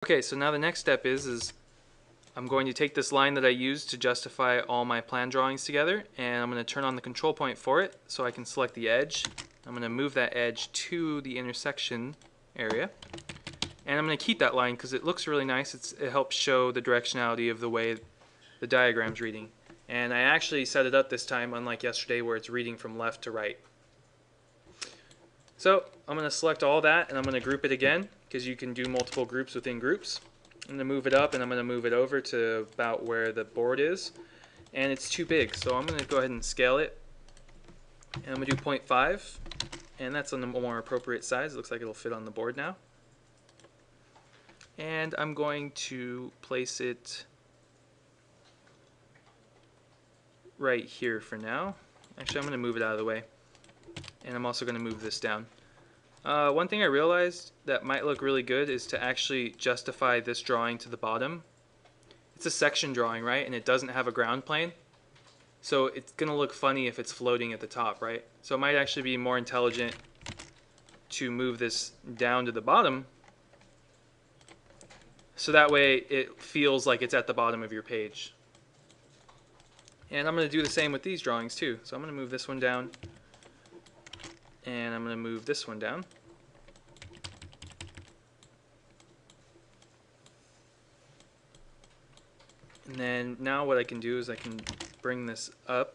Okay, so now the next step is I'm going to take this line that I used to justify all my plan drawings together, and I'm going to turn on the control point for it so I can select the edge. I'm going to move that edge to the intersection area, and I'm going to keep that line because it looks really nice. It helps show the directionality of the way the diagram's reading. And I actually set it up this time, unlike yesterday where it's reading from left to right. So I'm going to select all that and I'm going to group it again because you can do multiple groups within groups. I'm going to move it up and I'm going to move it over to about where the board is. And it's too big, so I'm going to go ahead and scale it. And I'm going to do 0.5, and that's on the more appropriate size. It looks like it'll fit on the board now. And I'm going to place it right here for now. Actually, I'm going to move it out of the way. And I'm also going to move this down. One thing I realized that might look really good is to actually justify this drawing to the bottom. It's a section drawing, right? And it doesn't have a ground plane. So it's going to look funny if it's floating at the top, right? So it might actually be more intelligent to move this down to the bottom. So that way it feels like it's at the bottom of your page. And I'm going to do the same with these drawings too. So I'm going to move this one down. And I'm going to move this one down. And then now what I can do is I can bring this up,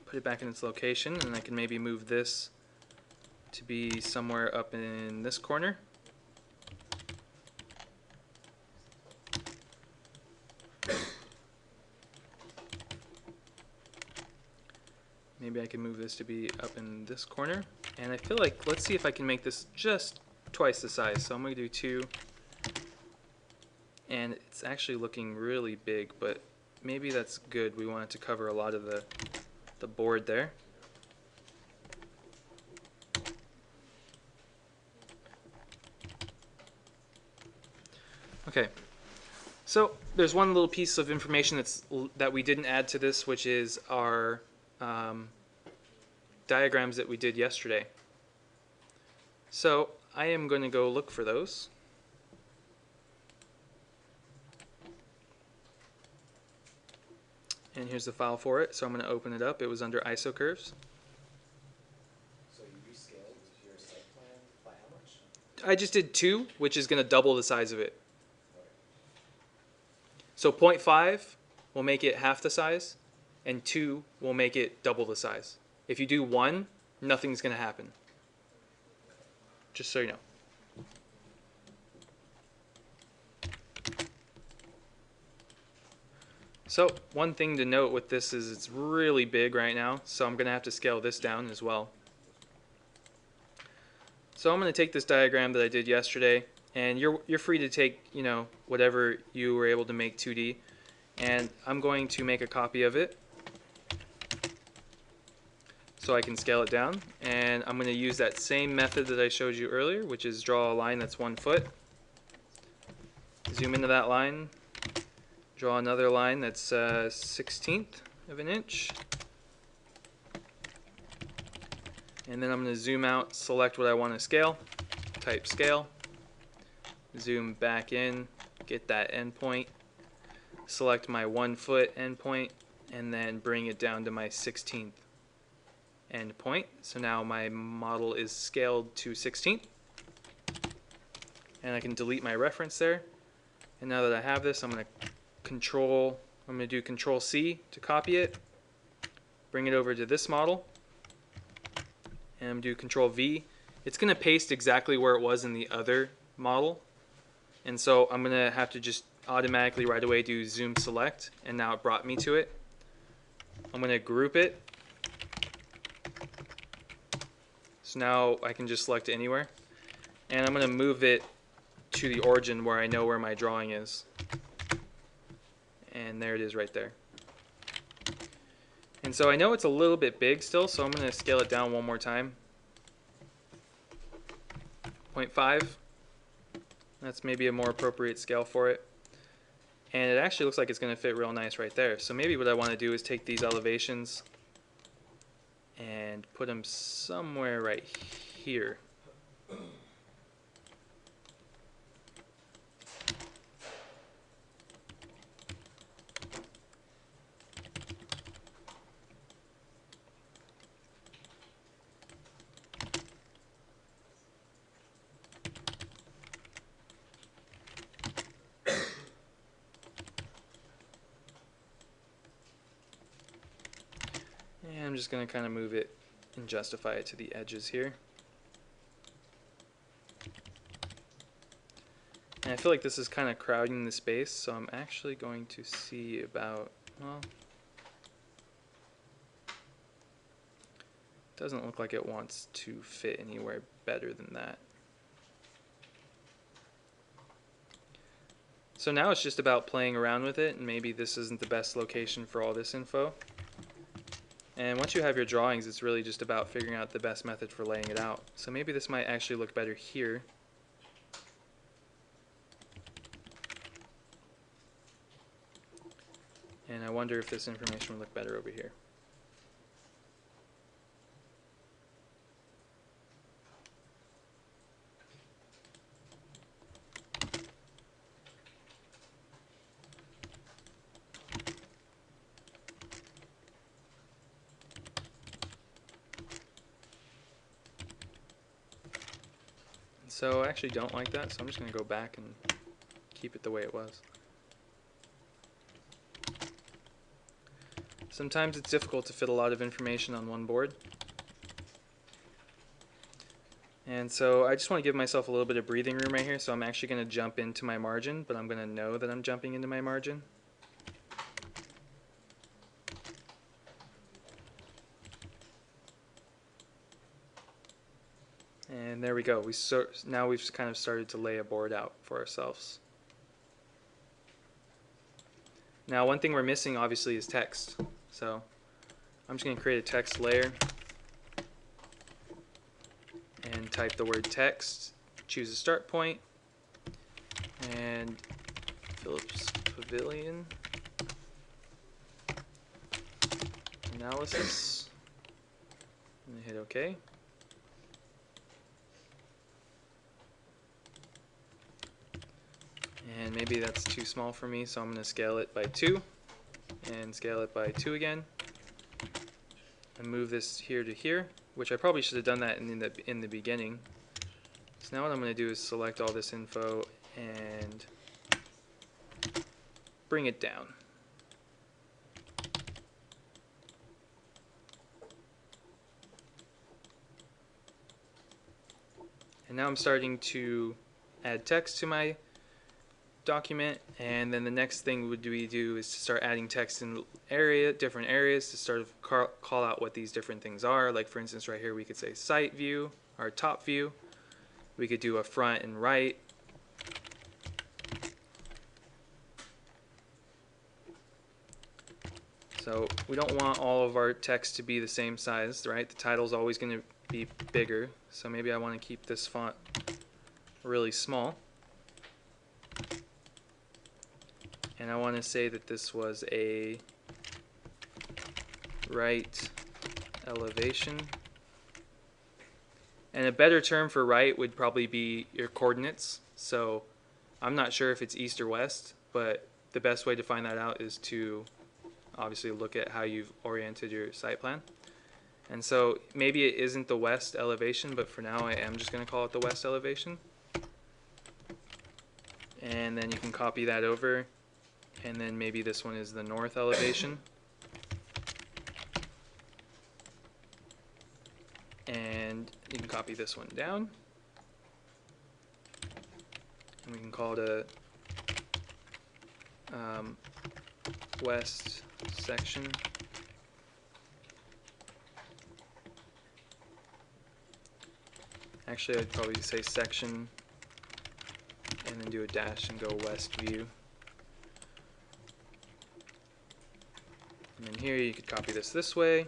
put it back in its location, and I can maybe move this to be somewhere up in this corner. Maybe I can move this to be up in this corner. And I feel like, let's see if I can make this just twice the size. So I'm going to do 2. And it's actually looking really big, but maybe that's good. We want it to cover a lot of the board there. Okay, so there's one little piece of information that we didn't add to this, which is our diagrams that we did yesterday. So I am going to go look for those. And here's the file for it, so I'm going to open it up. It was under ISO curves. So you rescaled your site plan by how much? I just did 2, which is going to double the size of it. Okay. So 0.5 will make it half the size, and 2 will make it double the size. If you do 1, nothing's going to happen. Just so you know. So one thing to note with this is it's really big right now, so I'm going to have to scale this down as well. So I'm going to take this diagram that I did yesterday, and you're free to take, you know, whatever you were able to make 2D, and I'm going to make a copy of it so I can scale it down. And I'm going to use that same method that I showed you earlier, which is draw a line that's 1 foot. Zoom into that line. Draw another line that's 1/16 of an inch. And then I'm going to zoom out, select what I want to scale, type scale, zoom back in, get that endpoint, select my 1 foot endpoint, and then bring it down to my 16th endpoint. So now my model is scaled to 16th. And I can delete my reference there. And now that I have this, I'm going to do Control C to copy it, bring it over to this model, and do Control V. It's going to paste exactly where it was in the other model, and so I'm going to have to just automatically right away do Zoom Select, and now it brought me to it. I'm going to group it, so now I can just select anywhere, and I'm going to move it to the origin where I know where my drawing is. And there it is right there. And so I know it's a little bit big still, so I'm going to scale it down one more time. 0.5. That's maybe a more appropriate scale for it. And it actually looks like it's going to fit real nice right there. So maybe what I want to do is take these elevations and put them somewhere right here. I'm just going to kind of move it and justify it to the edges here. And I feel like this is kind of crowding the space, so I'm actually going to see about, well, doesn't look like it wants to fit anywhere better than that. So now it's just about playing around with it, and maybe this isn't the best location for all this info. And once you have your drawings, it's really just about figuring out the best method for laying it out. So maybe this might actually look better here. And I wonder if this information would look better over here. So I actually don't like that, so I'm just going to go back and keep it the way it was. Sometimes it's difficult to fit a lot of information on one board. And so I just want to give myself a little bit of breathing room right here, so I'm actually going to jump into my margin, but I'm going to know that I'm jumping into my margin. And there we go. Now we've kind of started to lay a board out for ourselves. Now one thing we're missing obviously is text. So I'm just going to create a text layer and type the word text, choose a start point, and Phillips Pavilion analysis, and hit OK. And maybe that's too small for me, so I'm going to scale it by 2 and scale it by 2 again and move this here to here, which I probably should have done that in the beginning. So now what I'm going to do is select all this info and bring it down. And now I'm starting to add text to my document, and then the next thing we do is to start adding text in different areas to sort of call out what these different things are. Like for instance right here we could say site view, or top view. We could do a front and right. So we don't want all of our text to be the same size, right? The title's always going to be bigger, so maybe I want to keep this font really small. And I want to say that this was a right elevation. And a better term for right would probably be your coordinates. So I'm not sure if it's east or west, but the best way to find that out is to obviously look at how you've oriented your site plan. And so maybe it isn't the west elevation, but for now I am just going to call it the west elevation. And then you can copy that over. And then maybe this one is the north elevation. And you can copy this one down. And we can call it a west section. Actually, I'd probably say section and then do a dash and go west view. And then here you could copy this way.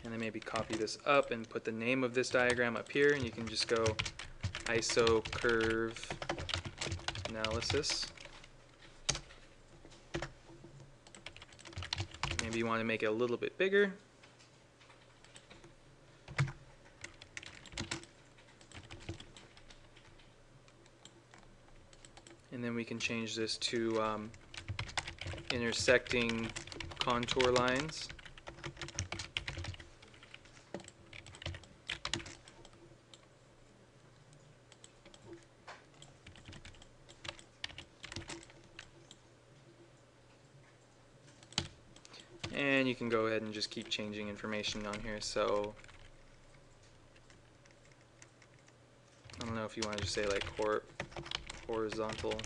And then maybe copy this up and put the name of this diagram up here, and you can just go ISO curve analysis. Maybe you want to make it a little bit bigger. And then we can change this to intersecting contour lines. then you can go ahead and just keep changing information on here. So I don't know if you want to just say like horizontal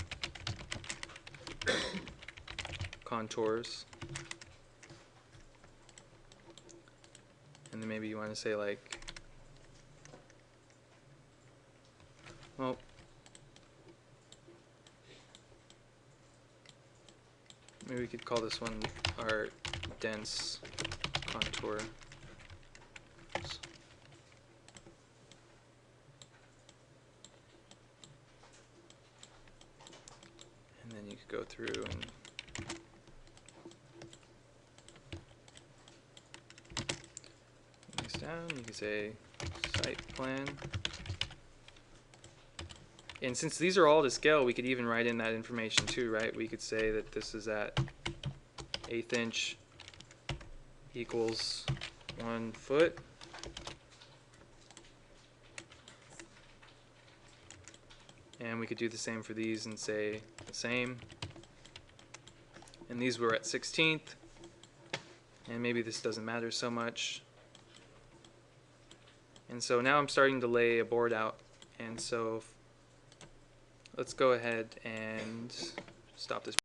contours, and then maybe you want to say like, well, maybe we could call this one our dense contour. And then you could go through and these down. You could say site plan. And since these are all to scale, we could even write in that information too, right? We could say that this is at 1/8 inch equals 1 foot. And we could do the same for these and say the same. And these were at 1/16. And maybe this doesn't matter so much. And so now I'm starting to lay a board out. And so let's go ahead and stop this.